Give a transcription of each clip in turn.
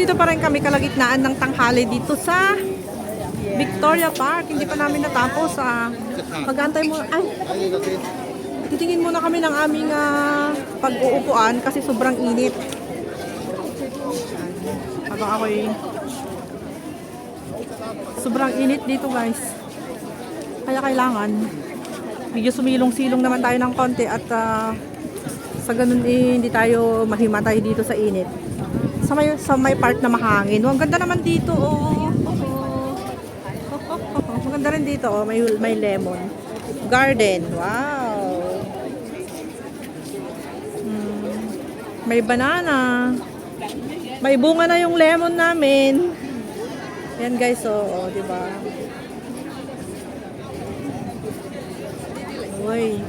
nandito pa rin kami kalagitnaan ng tanghali dito sa Victoria Park. Hindi pa namin natapos. Mag-antay mo. Ay, titingin muna kami ng aming pag-uupuan kasi sobrang init. Habang ako'y sobrang init dito guys. Kaya kailangan medyo sumilong-silong naman tayo ng konti at sa ganun hindi tayo mahimatay dito sa init. Sa may part na mahangin. Ang ganda naman dito, oh. Maganda rin dito, oh. May lemon garden. Wow. May banana. May bunga na yung lemon namin. Yan guys, oh, di ba? Uy.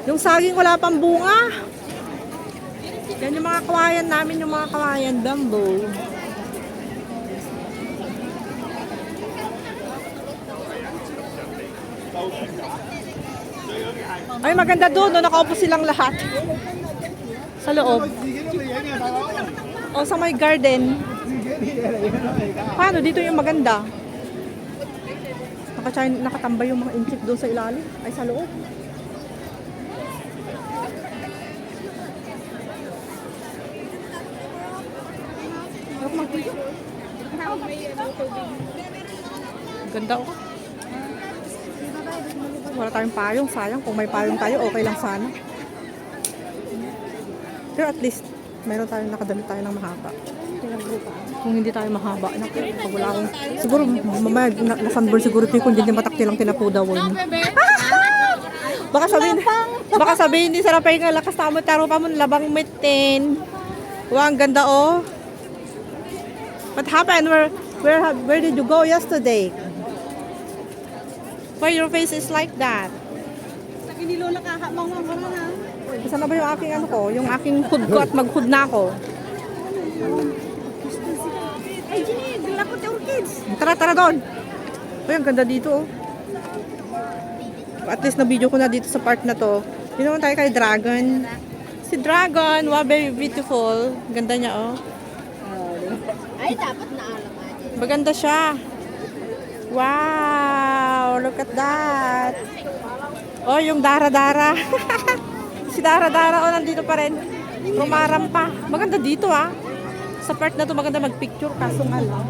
Yung saging wala pang bunga. Yan yung mga kawayan namin, yung mga kawayan bamboo. Ay, maganda doon. No? Nakaupo silang lahat. Sa loob. O, sa may garden. Paano? Dito yung maganda. Nakatambay yung mga inchik doon sa ilalim. Ay, sa loob. Ganda, oh. Wala tayong payong, sayang. Kung may payong tayo, okay lang sana. Pero at least, meron tayong nakadamit tayo ng mahaba. Kung hindi tayo mahaba, pag wala akong, siguro, mamaya, na-sunburn siguro ito kung hindi matakti lang tinapudawon. Baka sabihin, hindi sarap ay lakas tamo, taro pa mo, labang mitin. Wow, ang ganda, oh. What happened? Where did you go yesterday? Why your face is like that? Sa kinilola ka, mangwang ka na. Saan na ba yung aking ano ko? Yung aking hood ko at mag-hood na ako. Ay, Jenny, dala ko the orchids. Tara doon. Uy, ang ganda dito, oh. At least na-video ko na dito sa part na to. Yun naman tayo kay Dragon. Si Dragon, wow, very beautiful. Ganda niya, oh. Ay, dapat naalam natin. Maganda siya. Wow, look at that. Oh, yung Dara-Dara. Si Dara-Dara, oh, nandito pa rin. Rumaram pa. Maganda dito, ah. Sa part na to maganda mag-picture, kaso nga lang.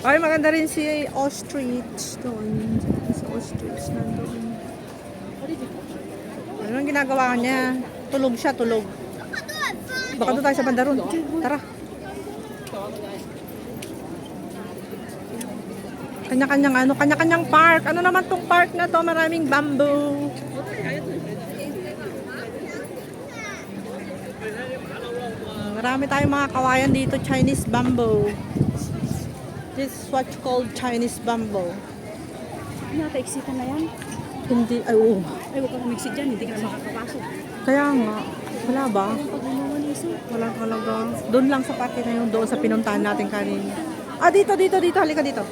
Ay, maganda rin si ostrich doon. Si ostrich nandun. Ano ang ginagawa niya? Tulog siya, tulog. Baka doon tayo sa banda ron. Tara. Kanya-kanyang park. Ano naman tong park na to? Maraming bamboo. Marami tayong mga kawayan dito, Chinese bamboo. This is what you call Chinese bamboo. Naka-exita na yan. Hindi, ay, oo. Ay, huwag ka kumixit dyan, hindi ka na makakapasok. Kaya nga, wala ba? Wala talaga. Doon lang sa parke na yun, doon sa pinuntahan natin kanina. Ah, dito, halika dito.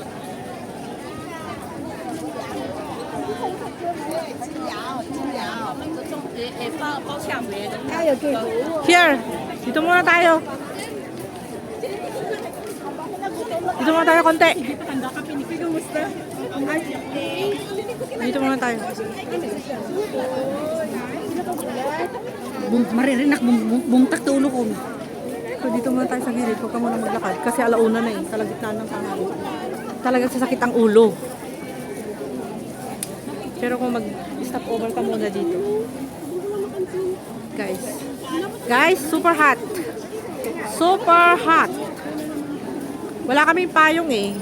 Here, dito muna tayo. Dito muna tayo konti. Dito muna tayo. Maririnak, bumtak tulo ko. So, dito muna tayo sa gilid. Huwag ka muna maglakad. Kasi alauna na eh. Kalagitnaan ng tanghali. Talagang sasakit ang ulo. Pero kung mag-stop over ka muna dito. Guys, super hot. Super hot. Wala kaming payong eh.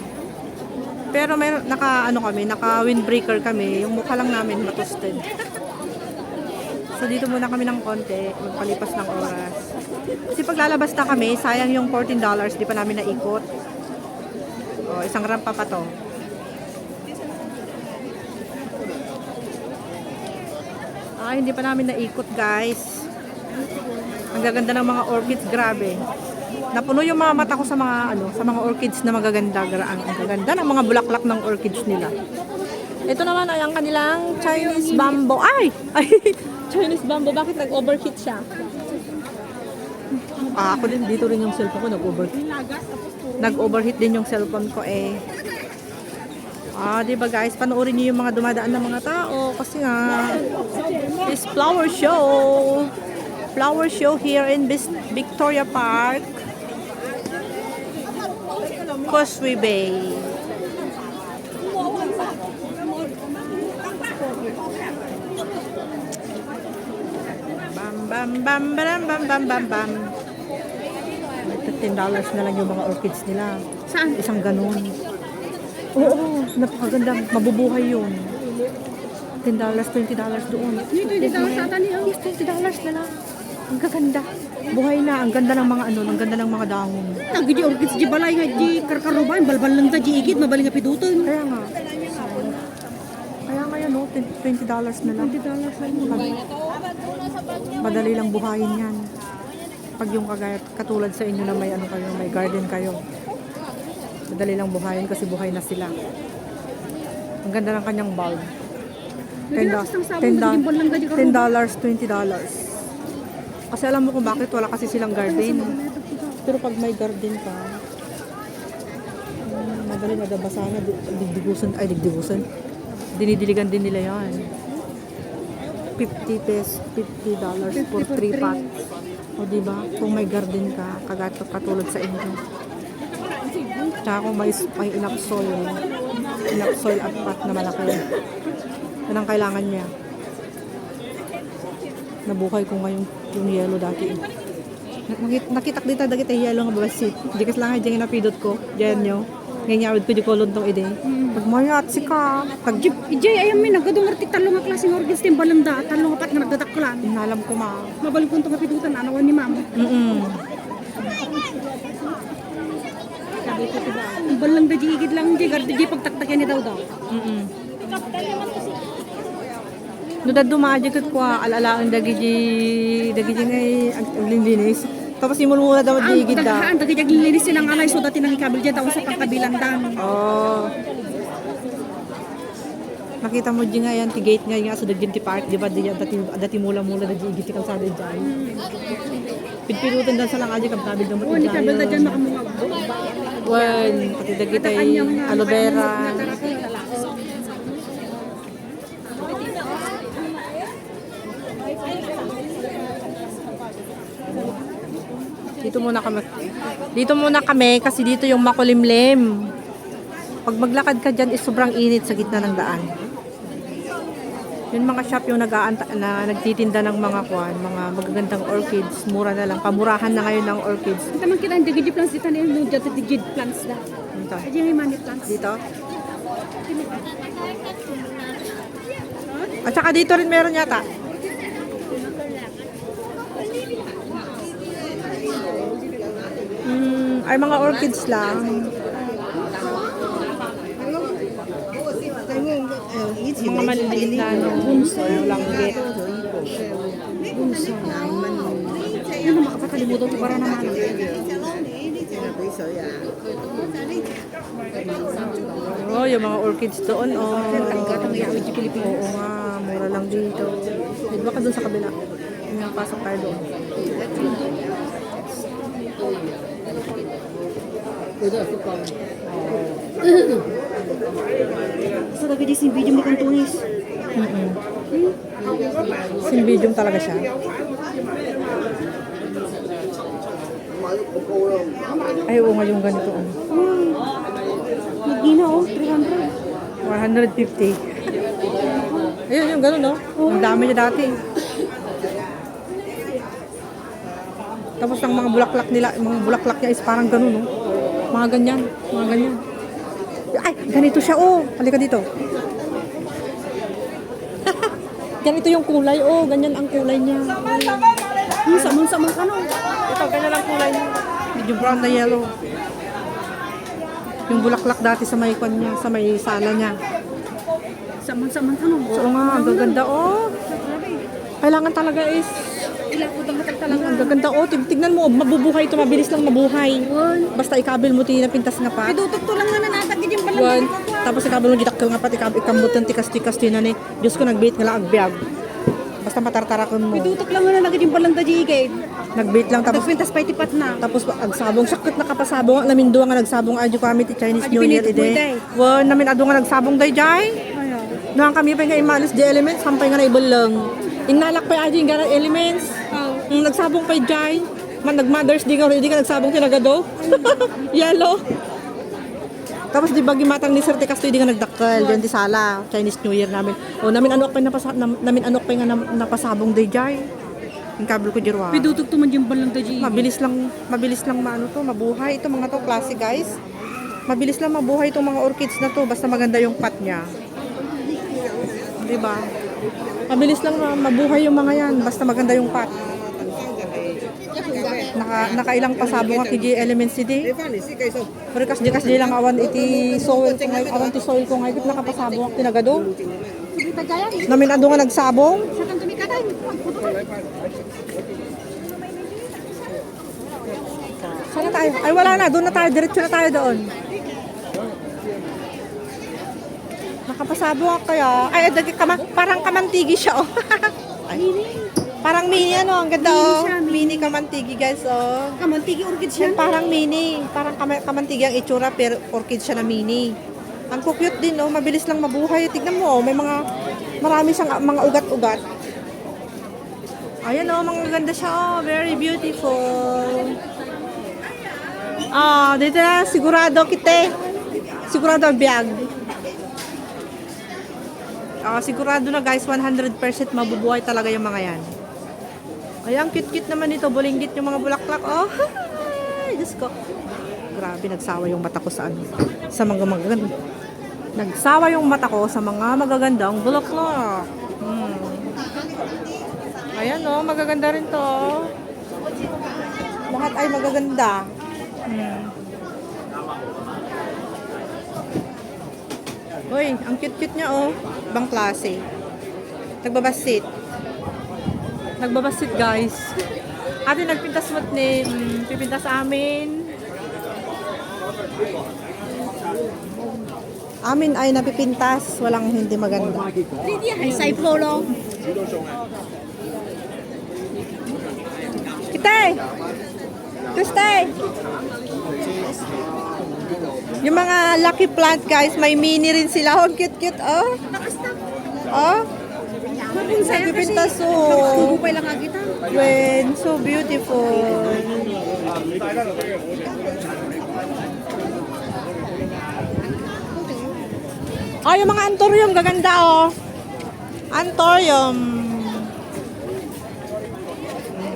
Pero may naka windbreaker kami. Yung mukha lang namin matusted. So dito muna kami ng konti, magpalipas ng oras. Kasi paglalabas na kami, sayang yung $14, di pa namin naikot. O, isang rampa pa to. Ay, hindi pa namin naikot guys. Ang gaganda ng mga orchids, grabe. Napuno yung mga mata ko sa mga sa mga orchids na magaganda. Ang gaganda ng mga bulaklak ng orchids nila. Ito naman ay ang kanilang Chinese bamboo. Ay! Chinese bamboo. Bakit nag-overheat siya? Ako din, dito rin yung cellphone ko nag-overheat. Nag-overheat din yung cellphone ko eh. Diba guys, panoorin niyo yung mga dumadaan ng mga tao kasi nga this flower show. Flower show here in Victoria Park. Causeway Bay. Bam bam bam bam bam bam bam. $10 na lang yung mga orchids nila. Saan? Isang ganun. Oo, napakaganda. Mabubuhay yun. $10, $20 doon. Dito, dito sa ata niya. Yes, $20 na lang. Ang gaganda. Buhay na. Ang ganda ng mga ang ganda ng mga dahon. Nagi di orchids di balay nga di karkarubayan. Balbal lang ta di igit. Mabali nga piduton. Kaya nga. Kaya nga yan, no? $20 na lang. $20 lang. Madali lang buhayin yan. Pag yung katulad sa inyo na may kayo, may garden kayo. Madali lang buhayin kasi buhay na sila. Ang ganda ng kanyang bulb. $10, $20. Kasi alam mo kung bakit wala kasi silang garden. Pero pag may garden ka, madali na dabasa na, digdigusan. Dinidiligan din nila yan. $50 for 3 pots. O diba? Kung may garden ka, katulad sa inyo. Tsaka kung may enough soil at pot na malaki. Yan ang kailangan niya. Nabuhay ko ngayon yung yellow dati. Nakitak dito dagiti yellow nga babasit. Di kas lang dyan napidot ko. Diyan nyo. Ngayon awid ko di ko lontong ide. Pag mayat si ka. Pag Ijay ayam mi nagadong arti talong nga klaseng orchids tim balanda. Talong apat nga nagdadaklan. inalam ko ma. Mabalik ko itong kapidutan. Anawan ni mama. Sabi ko diba. Balang da di igit lang di. Gardi di pagtaktakyan ni daw. No dad dumaji ket kwa alalaan dagiji ngay ang linlinis. Tapos imulmula daw Ang digid da. daghaan. Dagi jaglilinis silang alay. So dati nang ikabil dyan. Tawag sa pangkabilan dan. Oh. Nakita mo di nga yan ti gate nga sa Daginti Park, di ba? Dati mula-mula da digid ti kalsada diyan. Pidpirutan dan sa lang aji kam tabil mo. Oo, ni kabil da dyan makamungag. Wen, pati dagitay aloe vera. Dito muna kami kasi dito yung makulimlim. Pag maglakad ka dyan is sobrang init sa gitna ng daan. Yung mga shop yung nagtitinda ng mga mga magagandang orchids, mura na lang. Pamurahan na ngayon ng orchids. Kita man kita ang digid plants dito na yung dito digid plants da. Dito. Ayan may money plants. Dito. At saka dito rin meron yata. Ay mga orchids lang. Mga maliliit na bunso, langgit. Bunso. Ano makapatalimutan ko para naman. Oh, yung mga orchids doon, oh. Gatang yawid di Pilipinas. Oo nga, mura lang dito. Diba ka doon sa kabila? Yung pasok tayo doon. Sa lagi di sin video mo kang tunis. Simbidyum talaga siya. Ay, oo nga yung ganito. Nagina oh, 300. 150. Ayun, yung gano'n, no? Ang dami niya dati. Tapos ang mga bulaklak nila, mga bulaklak niya is parang gano'n, no? Mga ganyan, mga ganyan. Ay, ganito siya, oh. Halika dito. Ganito yung kulay, oh. Ganyan ang kulay niya. Samang-samang ka no. Ito, ganyan ang kulay niya. Medyo brown na yellow. Yung bulaklak dati sa may kwan niya, sa may sala niya. Samang-samang ka no. Oo nga, ang gaganda, oh. Kailangan talaga is, Ilakot ang matal ang Gaganda oh, tignan mo, mabubuhay ito, mabilis lang mabuhay. Basta ikabil mo tinapintas nga pa. Pidutok to lang na nanatagid yung balang One, tapos ikabil mo gitakkel nga pa, ikambot ng tikas-tikas tinani. Diyos ko, nagbait nga lang agbyag. Basta matartarakon mo. Pidutok lang na nanatagid yung balang dajigid. Nagbait lang, tapos Tapos pintas pa itipat na. tapos agsabong, sakit na kapasabong, naminduwa nga nagsabong adyo kami ti Chinese Adyo New Year pinitik mo, ide. iday. Wan, namin ado nga nagsabong day jay. Ayaw. Noang kami pa nga imalis di elements, sampay nga na ibulang. Inalak pa adyo yung gara elements. Nagsabong pa jay. Man nag-Mother's Day nga, hindi ka nagsabong tinagado. Yellow. Tapos di ba gimatang ni Sir Ticasto, hindi nga nagdakkel, diyan di sala, Chinese New Year namin. O namin anok pa namin anok pa nga napasabong day jay. Yung kabel ko jirwa. Pidutok to man yung balang dajigid. Mabilis lang maano to, mabuhay ito mga to, klase guys. Mabilis lang mabuhay itong mga orchids na to, basta maganda yung pot niya. 'Di ba? Mabilis lang mabuhay yung mga yan, basta maganda yung pot. Nakailang pasabong nga kiji elements idi. Pero kas di lang awan iti soil ko ngay, awan ti soil ko ngay, nakapasabong ako tinagado. Namin ado nga nagsabong. Sa kan tumikatay. Saan na tayo? Ay wala na, doon na tayo, diretso na tayo doon. Nakapasabong ako kaya. Ay, parang kamantigi siya oh. Ay, parang mini ano, ang ganda oh. Mini kamantigi guys oh. Kamantigi orchid Yan, siya. parang mini, parang kamantigi ang itsura pero orchid siya na mini. Ang cute din oh, mabilis lang mabuhay. Tignan mo oh, may marami siyang mga ugat-ugat. Ayan oh, mga ganda siya oh, very beautiful. Ah, dito na sigurado kita. Sigurado ang biyag. Sigurado na guys, 100% mabubuhay talaga yung mga yan. Ay, ang cute-cute naman ito. Bulinggit yung mga bulaklak. Oh, ay, Diyos ko. Grabe, nagsawa yung mata ko sa ano. Sa mga magaganda. Nagsawa yung mata ko sa mga magagandang bulaklak. Ayan oh, magaganda rin to. Lahat ay magaganda. Uy, ang cute-cute niya oh. Ibang klase. Nagbabasit. Nagbabasit guys. Ate nagpintas mo't ni pipintas amin. Amin ay napipintas, walang hindi maganda. Ay, say polo. Kitay! Kristay! Yung mga lucky plant guys, may mini rin sila. Oh, cute-cute oh. Oh. Nagpipintas oh. Bubay lang agita. When so beautiful. Oh, yung mga anthurium gaganda oh. Anthurium.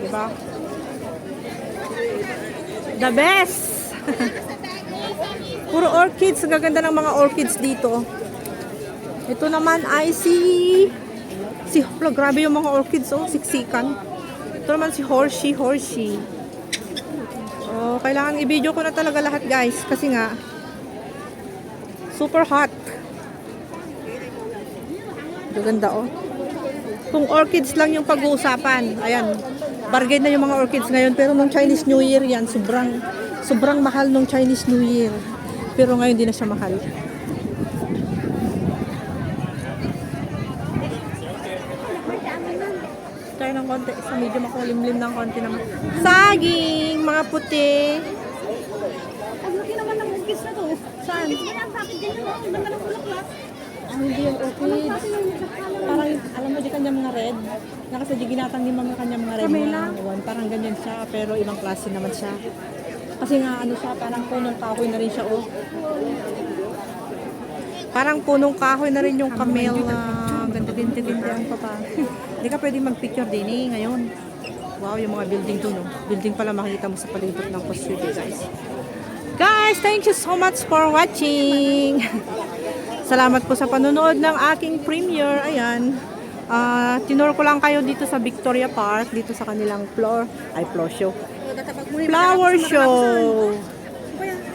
Diba? The best. Puro orchids, ang gaganda ng mga orchids dito. Ito naman ay si grabe yung mga orchids oh, siksikan. Ito naman si Horsey. Oh, kailangan i-video ko na talaga lahat guys kasi nga super hot. Gaganda oh. Kung orchids lang yung pag-uusapan, ayan. Bargain na yung mga orchids ngayon pero nung Chinese New Year yan, sobrang mahal nung Chinese New Year. Pero ngayon di na siya mahal. Tayo ng konti. Sa medyo makulimlim ng konti naman. Saging! Mga puti. Ang laki naman ng orchids na to. Saan? Ang sakit din yun. Ang ganda ng bulaklak. Hindi yung orchids. Parang, alam mo, di kanya mga red. Nakasadyo ginatang yung mga kanya mga red. Parang ganyan siya, pero ibang klase naman siya. Kasi nga, ano siya, parang punong kahoy na rin siya, oh. Parang punong kahoy na rin yung camel na ganda-ganda ang papa. Hindi ka pwede mag-picture din eh, ngayon. Wow, yung mga building to, no? Building pala makikita mo sa palibot ng Costume, guys. Guys, thank you so much for watching. Salamat po sa panonood ng aking premiere. Ayan. Tinuro ko lang kayo dito sa Victoria Park, dito sa kanilang flower show.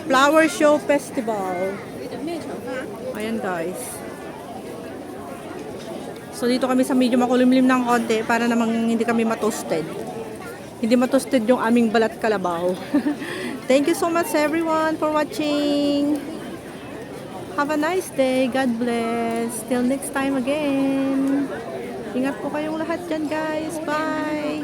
Flower show festival. Ayan guys. So dito kami sa medyo makulimlim ng konti para namang hindi kami matoasted. Hindi matusted yung aming balat kalabaw. Thank you so much everyone for watching. Have a nice day. God bless. Till next time again. Ingat po kayong lahat dyan guys. Bye.